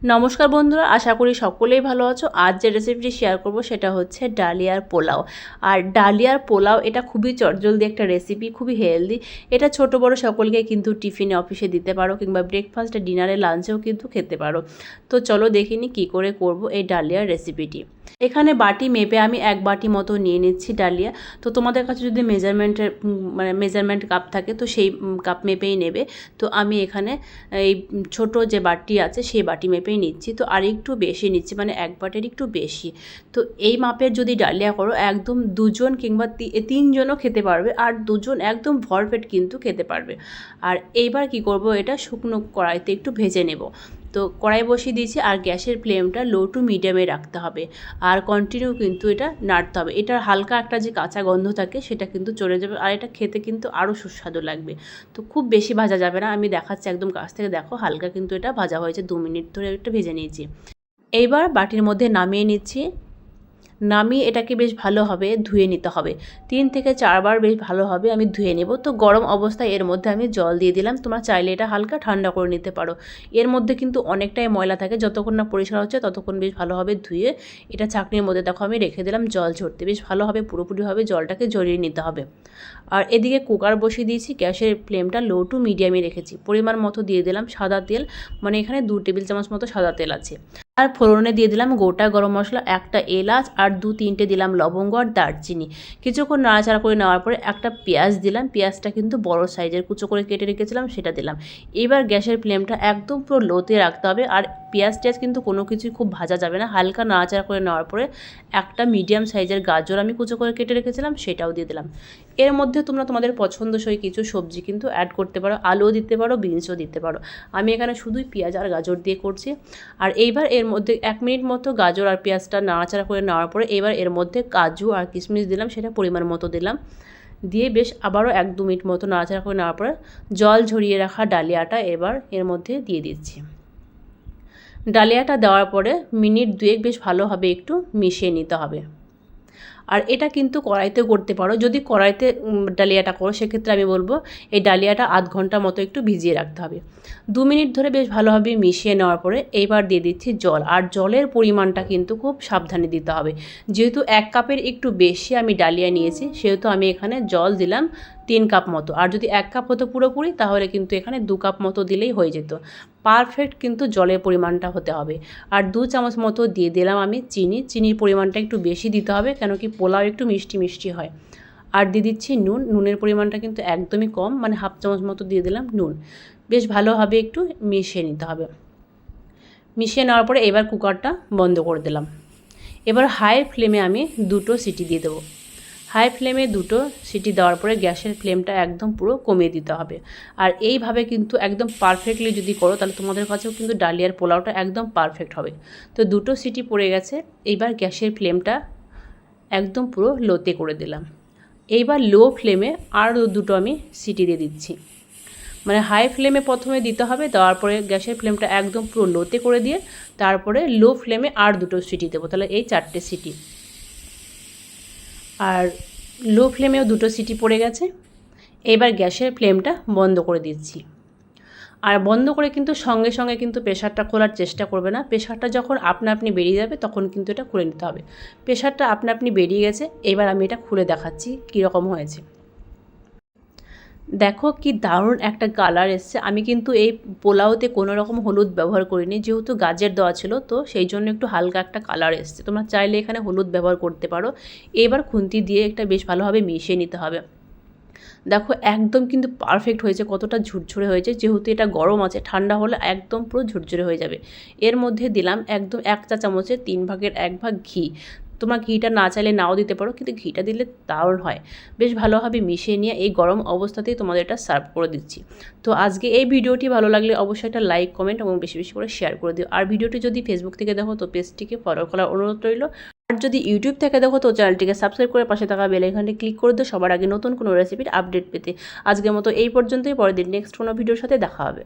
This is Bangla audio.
নমস্কার বন্ধুরা, আশা করি সকলেই ভালো আছো। আজ যে রেসিপিটি শেয়ার করব সেটা হচ্ছে ডালিয়ার পোলাও। আর ডালিয়ার পোলাও এটা খুবই চটজলদি একটা রেসিপি, খুবই হেলদি। এটা ছোট বড় সকলকে কিন্তু টিফিনে, অফিসে দিতে পারো, কিংবা ব্রেকফাস্টে, ডিনারে, লাঞ্চেও কিন্তু খেতে পারো। তো চলো দেখিনি কী করে করব এই ডালিয়ার রেসিপিটি। এখানে বাটি মেপে আমি 1 বাটি মতো নিয়ে নিচ্ছি ডালিয়া। তো তোমাদের কাছে যদি মেজারমেন্ট কাপ থাকে তো সেই কাপ মেপেই নেবে। তো আমি এখানে এই ছোট যে বাটি আছে সেই বাটি মেপেই নিচ্ছি। তো আর একটু বেশি নিচ্ছি, মানে 1 বাটির একটু বেশি। তো এই মাপের যদি ডালিয়া করো একদম 2 জন কিংবা 3 জনও খেতে পারবে, আর 2 জন একদম ভরপেট কিন্তু খেতে পারবে। আর এইবার কি করব, এটা শুকনো কড়াইতে একটু ভেজে নেব। তো কড়াই বসিয়ে দিয়েছি, আর গ্যাসের ফ্লেমটা লো টু মিডিয়ামে রাখতে হবে, আর কন্টিনিউ কিন্তু এটা নাড়তে হবে। এটার হালকা একটা যে কাঁচা গন্ধ থাকে সেটা কিন্তু চলে যাবে, আর এটা খেতে কিন্তু আরও সুস্বাদু লাগবে। তো খুব বেশি ভাজা যাবে না, আমি দেখাচ্ছি একদম কাছ থেকে দেখো, হালকা কিন্তু এটা ভাজা হয়েছে। 2 মিনিট ধরে এটা ভেজে নিয়েছি। এইবার বাটির মধ্যে নামিয়ে নিচ্ছি। নামিয়ে এটাকে বেশ ভালোভাবে ধুয়ে নিতে হবে। 3 থেকে 4 বার বেশ ভালোভাবে আমি ধুয়ে নেব। তো গরম অবস্থায় এর মধ্যে আমি জল দিয়ে দিলাম। তোমরা চাইলে এটা হালকা ঠান্ডা করে নিতে পারো। এর মধ্যে কিন্তু অনেকটাই ময়লা থাকে, যতক্ষণ না পরিষ্কার হচ্ছে ততক্ষণ বেশ ভালোভাবে ধুয়ে এটা ছাঁকনির মধ্যে দেখো আমি রেখে দিলাম জল ঝরতে। বেশ ভালোভাবে পুরোপুরিভাবে জলটাকে ঝরিয়ে নিতে হবে। আর এদিকে কুকার বসিয়ে দিয়েছি, গ্যাসের ফ্লেমটা লো টু মিডিয়ামে রেখেছি। পরিমাণ মতো দিয়ে দিলাম সাদা তেল, মানে এখানে 2 টেবিল চামচ মতো সাদা তেল আছে। আর ফোড়নে দিয়ে দিলাম গোটা গরম মশলা, একটা এলাচ, আর 2-3টে দিলাম লবঙ্গ আর দারচিনি। কিছুক্ষণ নাড়াচাড়া করে নেওয়ার পরে একটা পেঁয়াজ দিলাম। পেঁয়াজটা কিন্তু বড় সাইজের কুচো করে কেটে রেখেছিলাম, সেটা দিলাম। এবার গ্যাসের ফ্লেমটা একদম পুরো লোতে রাখতে হবে। আর পেঁয়াজ কিন্তু কোনো কিছুই খুব ভাজা যাবে না। হালকা নাড়াচাড়া করে নেওয়ার পরে একটা মিডিয়াম সাইজের গাজর আমি কুচো করে কেটে রেখেছিলাম, সেটাও দিয়ে দিলাম। এর মধ্যে তোমরা তোমাদের পছন্দসই কিছু সবজি কিন্তু অ্যাড করতে পারো, আলুও দিতে পারো, বিনসও দিতে পারো। আমি এখানে শুধুই পেঁয়াজ আর গাজর দিয়ে করছি। আর এইবার এর মধ্যে 1 মিনিট মতো গাজর আর পেঁয়াজটা নাড়াচাড়া করে নেওয়ার পরে এবার এর মধ্যে কাজু আর কিশমিশ দিলাম, সেটা পরিমাণ মতো দিলাম। দিয়ে বেশ আবারও 1-2 মিনিট মতো নাড়াচাড়া করে নেওয়ার পরে জল ঝরিয়ে রাখা ডালিয়াটা এবার এর মধ্যে দিয়ে দিচ্ছি। ডালিয়াটা দেওয়ার পরে মিনিট 2 বেশ ভালোভাবে একটু মিশিয়ে নিতে হবে। আর এটা কিন্তু কড়াইতেও করতে পারো। যদি কড়াইতে ডালিয়াটা করো সেক্ষেত্রে আমি বলবো এই ডালিয়াটা আধ ঘন্টা মতো একটু ভিজিয়ে রাখতে হবে। 2 মিনিট ধরে বেশ ভালোভাবে মিশিয়ে নেওয়ার পরে এইবার দিয়ে দিচ্ছি জল। আর জলের পরিমাণটা কিন্তু খুব সাবধানে দিতে হবে। যেহেতু 1 কাপের একটু বেশি আমি ডালিয়া নিয়েছি, সেহেতু আমি এখানে জল দিলাম 3 কাপ মতো। আর যদি 1 কাপ হতো পুরোপুরি, তাহলে কিন্তু এখানে 2 কাপ মতো দিলেই হয়ে যেত। পারফেক্ট কিন্তু জলের পরিমাণটা হতে হবে। আর 2 চামচ মতো দিয়ে দিলাম আমি চিনি। চিনির পরিমাণটা একটু বেশি দিতে হবে, কেন কি পোলাও একটু মিষ্টি মিষ্টি হয়। আর দিয়ে দিচ্ছি নুন। নুনের পরিমাণটা কিন্তু একদমই কম, মানে হাফ চামচ মতো দিয়ে দিলাম নুন। বেশ ভালোভাবে একটু মিশিয়ে নিতে হবে। মিশিয়ে নেওয়ার পরে এবার কুকারটা বন্ধ করে দিলাম। এবার হাই ফ্লেমে আমি 2টো সিটি দিয়ে দেবো। হাই ফ্লেমে 2টো সিটি দেওয়ার পরে গ্যাসের ফ্লেমটা একদম পুরো কমিয়ে দিতে হবে। আর এইভাবে কিন্তু একদম পারফেক্টলি যদি করো তাহলে তোমাদের কাছেও কিন্তু ডালিয়ার পোলাওটা একদম পারফেক্ট হবে। তো 2টো সিটি পড়ে গেছে। এইবার গ্যাসের ফ্লেমটা একদম পুরো লোতে করে দিলাম। এইবার লো ফ্লেমে আরও 2টো আমি সিটি দিয়ে দিচ্ছি। মানে হাই ফ্লেমে প্রথমে দিতে হবে, দেওয়ার পরে গ্যাসের ফ্লেমটা একদম পুরো লোতে করে দিয়ে তারপরে লো ফ্লেমে আর 2টো সিটি দেবো, তাহলে এই 4টে সিটি। আর লো ফ্লেমেও 2টো সিটি পড়ে গেছে। এবার গ্যাসের ফ্লেমটা বন্ধ করে দিচ্ছি। আর বন্ধ করে কিন্তু সঙ্গে সঙ্গে কিন্তু প্রেশারটা খোলার চেষ্টা করবে না। প্রেশারটা যখন আপনা আপনি বেরিয়ে যাবে তখন কিন্তু এটা খুলে নিতে হবে। প্রেশারটা আপনা আপনি বেরিয়ে গেছে। এবার আমি এটা খুলে দেখাচ্ছি কীরকম হয়েছে। দেখো কি দারুণ একটা কালার এসছে। আমি কিন্তু এই পোলাওতে কোনো রকম হলুদ ব্যবহার করিনি, যেহেতু গাজর দেওয়া ছিল, তো সেই জন্য একটু হালকা একটা কালার এসছে। তোমরা চাইলে এখানে হলুদ ব্যবহার করতে পারো। এবার খুন্তি দিয়ে একটা বেশ ভালোভাবে মিশিয়ে নিতে হবে। দেখো একদম কিন্তু পারফেক্ট হয়েছে, কতটা ঝুরঝুরে হয়েছে। যেহেতু এটা গরম আছে, ঠান্ডা হলে একদম পুরো ঝুরঝুরে হয়ে যাবে। এর মধ্যে দিলাম একদম 1 চা চামচের 3 ভাগের 1 ভাগ ঘি। তোমরা ঘিটা না চাইলে নাও দিতে পারো, কিন্তু ঘিটা দিলে দারুণ হয়। বেশ ভালোভাবে মিশিয়ে নিয়ে এই গরম অবস্থাতেই তোমাদের এটা সার্ভ করে দিচ্ছি। তো আজকে এই ভিডিওটি ভালো লাগলে অবশ্যই একটা লাইক, কমেন্ট এবং বেশি বেশি করে শেয়ার করে দিও। আর ভিডিওটি যদি ফেসবুক থেকে দেখো তো পেজটিকে ফলো করার অনুরোধ রইল। আর যদি ইউটিউব থেকে দেখো তো চ্যানেলটিকে সাবস্ক্রাইব করে পাশে থাকা বেল আইকনটি ক্লিক করে দিও সবার আগে নতুন কোনো রেসিপির আপডেট পেতে। আজকের মতো এই পর্যন্তই। পরের দিন নেক্সট কোনো ভিডিওর সাথে দেখা হবে।